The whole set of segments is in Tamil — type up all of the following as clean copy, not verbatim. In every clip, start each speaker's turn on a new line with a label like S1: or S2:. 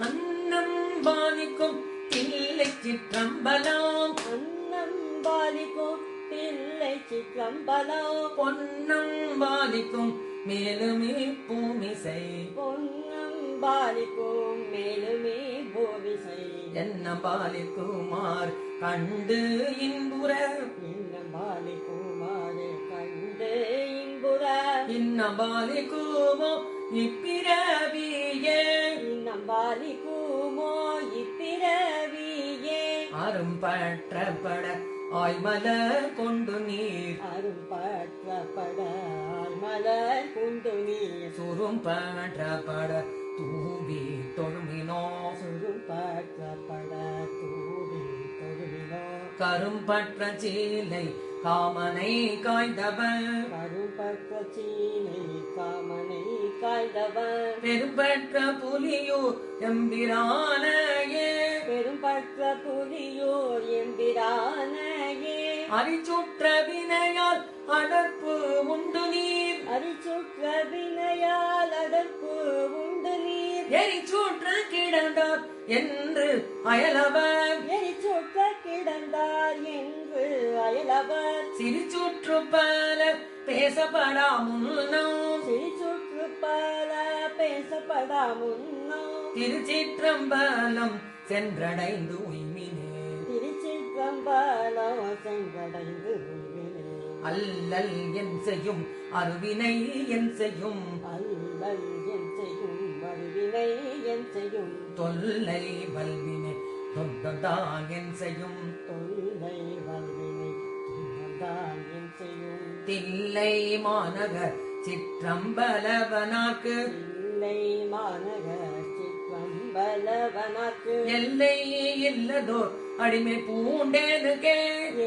S1: அன்னம் பாலிக்கும் தில்லை சிற்றம்பலம்
S2: அன்னம் பாலிக்கும் தில்லை சிற்றம்பலம்
S1: பொன்னம் பாலிக்கும் மேலுமே பூமிசை
S2: பொன்னம் பாலிக்கும் மேலுமே பூமிசை
S1: என்ன பாலிக்குமார் கண்டு இன்புற
S2: என்ன பாலிக்குமாறு கண்டு இன்புற
S1: இன்னம் பாலிக்குமோ இப்பிறவியே
S2: இன்னம் பாலிக்குமோ இப்பிறவியே
S1: அரும்பற்றப்பட ஆய்மலர் கொண்டு நீர்
S2: அரும்பற்றப்பட மலர் கொண்டு நீர்
S1: சுரும்பற்றப்பட தூவி தொழுமினோ
S2: சுரும்பற்றப்பட தூவி தொழுமினோ
S1: கரும்பற்ற சீலை காமனை காய்ந்தவன்
S2: கரும்பற்ற சீனை காமனை காய்ந்தவன்
S1: பெரும்பற்ற புலியூர் எம்பிரானையே
S2: பெரும்பற்ற புலியூர் எம்பிரானையே
S1: அரிச்சுற்ற வினையால் அடர்ப்பு உண்டு நீர்
S2: அரிச்சுற்ற வினையால் அடர்ப்பு உண்டு நீர்
S1: எரிச்சூற்ற கிடந்தார் என்று அயலவர்
S2: எரிச்சுற்ற கிடந்தார் என்று அயலவர்
S1: சிரிச்சுற்று பல பேசப்படாமுன்னோ
S2: சிரிச்சுற்று பல பேசப்படாமுன்னோ
S1: திருச்சிற்றம்பலம் சென்றடைந்து உய்மினே
S2: திருச்சிற்றம்பலம் சென்றடைந்து உய்வினே
S1: அல்லல் என் செய்யும் அருவினை என் செய்யும்
S2: அல்லல் என் செய்யும் வல்வினை என் செய்யும்
S1: தொல்லை வல்வினை தொந்தந்தான் என் செய்யும்
S2: தொல்லை வல்வினை துன்பந்தான் என் செய்யும்
S1: தில்லை மாநகர் சிற்றம்பலவனாக்கு
S2: இல்லை மாநகர் சிற்றம்பலவனாக்கு
S1: எல்லை இல்லதோர் அடிமை பூண்டேனுக்கே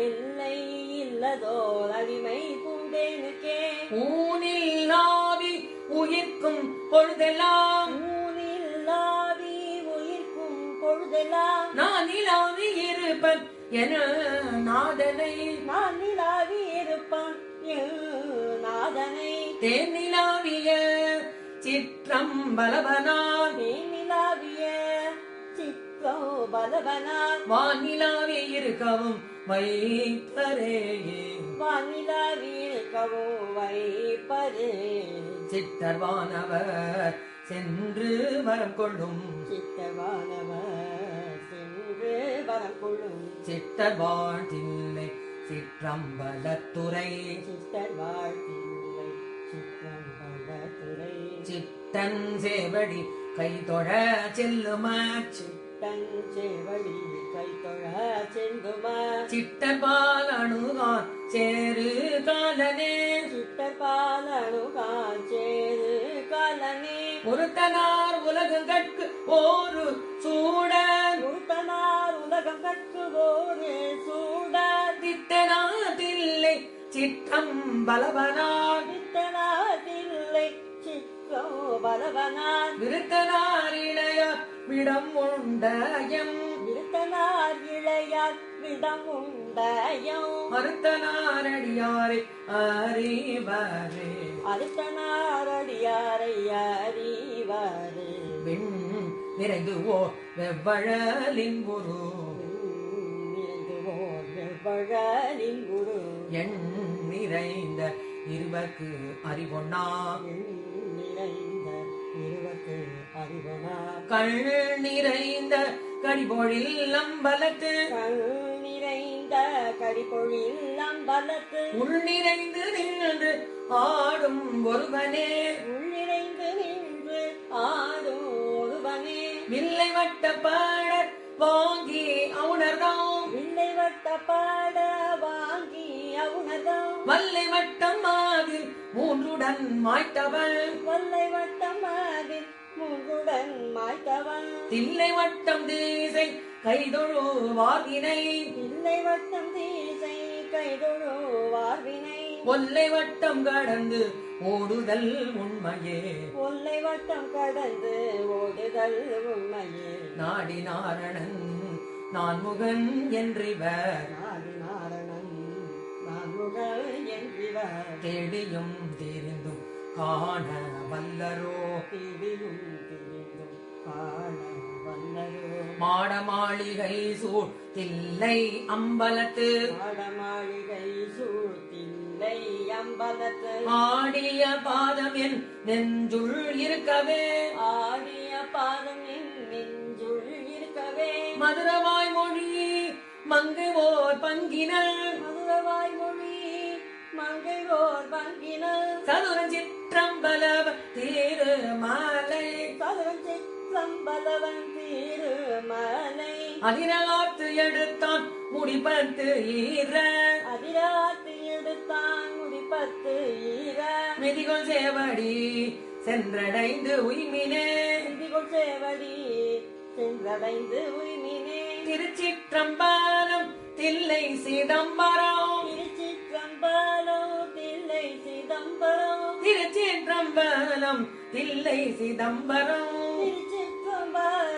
S2: எல்லை இல்லதோர் அடிமை பூண்டேனுக்கே
S1: ஊனில் ஆவி உயிர்க்கும் பொழுதெல்லாம்
S2: ஊனில் ஆவி உயிர்க்கும் பொழுதெல்லாம்
S1: நான் நிலாவி இருப்பன் என நாதனை
S2: நான் நிலாவி இருப்பான் நாதனை
S1: தேனிலாவிய சிற்றம்பலவனான்
S2: நிலாவிய சித்தோ பலவனால்
S1: வானிலாவி இருக்கவும் வைப்பரேயே
S2: வானிலாவி இருக்கவும் வைப்பரே
S1: சித்தர்வானவர் சென்று வரம் கொள்ளும்
S2: சித்தவானவர் சென்று வரக்கொள்ளும்
S1: சித்தர் வாழ்த்தில்லை சிற்றம்பலத்துறை
S2: சித்தர் வாழ்த்தில்லை சிற்றம்பலத்துறை
S1: சித்தன் சேவடி கைதொழ செல்லுமாச்
S2: சித்தன் செவடி கைத்தொழ செல்லுமா
S1: சித்தர் பால் அணுகான் சேரு காலனே
S2: சித்தர் பாலனு காஞ்சேரு காலனே
S1: ஒருத்தனார் உலகங்கட்கு ஒரு சூடன்
S2: முருத்தனார் உலகம் கற்றுவோரு சூடார்
S1: தித்தனாதில்லை சிற்றம்பலவனான்
S2: வித்தனாதில்லை சிற்றோ பலவனார்
S1: விருத்தனார் இளையார் விடம் உண்டயம்
S2: விருத்தனார் இளையார் விடம் உண்டயம்
S1: மறுத்தனார் அடியாரை அறிவரே
S2: அறுத்தனார் அடியாரை அறிவாரே
S1: விண் நிறைந்து ஓ வெவ்வழலின் குரு
S2: நிறைந்துவோர் வெவ்வழலின் குரு
S1: எண் நிறைந்த இருவர்க்கு அறிவொன்னா
S2: நிறைந்த இருவர்க்கு அறிவனா
S1: கள் நிறைந்த கடிபொழில் அம்பலத்து
S2: கண் நிறைந்த கடிபொழில் அம்பலத்து
S1: உள் நிறைந்து நின்று ஆடும் ஒருவனே
S2: உள்ளிறைந்து நின்று ஆடும் ஒருவனே
S1: வில்லை வட்ட பாட வாங்கி அவுணர்தாம்
S2: வில்லை வட்ட பாட வாங்கி அவுணர்தாம்
S1: வல்லை வட்டம் மாதில் மூன்றுடன் மாய்த்தவள்
S2: வல்லை வட்டம் அதில் மூன்றுடன் மாய்த்தவன்
S1: தில்லை வட்டம் தீசை கைதொழு வாகினை
S2: இல்லை வட்டம் தீசை கைதொழு வார்வினை
S1: கொல்லை வட்டம் கடந்து ஓடுதல் உண்மையே
S2: கொல்லை வட்டம் கடந்து ஓடுதல் உண்மையே
S1: நாடி நாரணன் நான் முகன் என்றிவர்
S2: நாடி நாரணன் நான் முகல் என்றிவர்
S1: தேடியும் தெரிந்தும் காண வல்லரோ
S2: தீவியும் தீவியும் காண வண்ணரும்
S1: மாட மாளிகை சூழ் தில்லை அம்பலத்து
S2: மாடமாளிகை சூழ்த்தில்லை அம்பலத்து
S1: ஆடிய பாதம் என் நெஞ்சுள் இருக்கவே
S2: ஆடிய பாதம் என் நெஞ்சுள் இருக்கவே
S1: மதுரவாய் மொழி மங்குவோர் பங்கினல்
S2: மதுரவாய் மொழி மங்கையோர் பங்கினர்
S1: சதுர சிற்றம்பலவ திருமாலை
S2: சதுரம் சிற்றம்பலவன் திருமலை
S1: அதிரகாத்து எடுத்தான் முடிப்பத்து ஈர
S2: அதிராத்து எடுத்தான் முடிப்பத்து ஈர
S1: மிதிகொள் சேவடி சென்றடைந்து உய்மினே
S2: இதிகொள் சேவடி சென்றடைந்து உய்மினே
S1: திருச்சிற்றம்பலம் தில்லை சிதம்பரம்
S2: திருச்சிற்றம்பலம் தில்லை சிதம்பரம்
S1: திருச்சிற்றம்பலம் தில்லை சிதம்பரம்
S2: திருச்சிற்றம்பலம்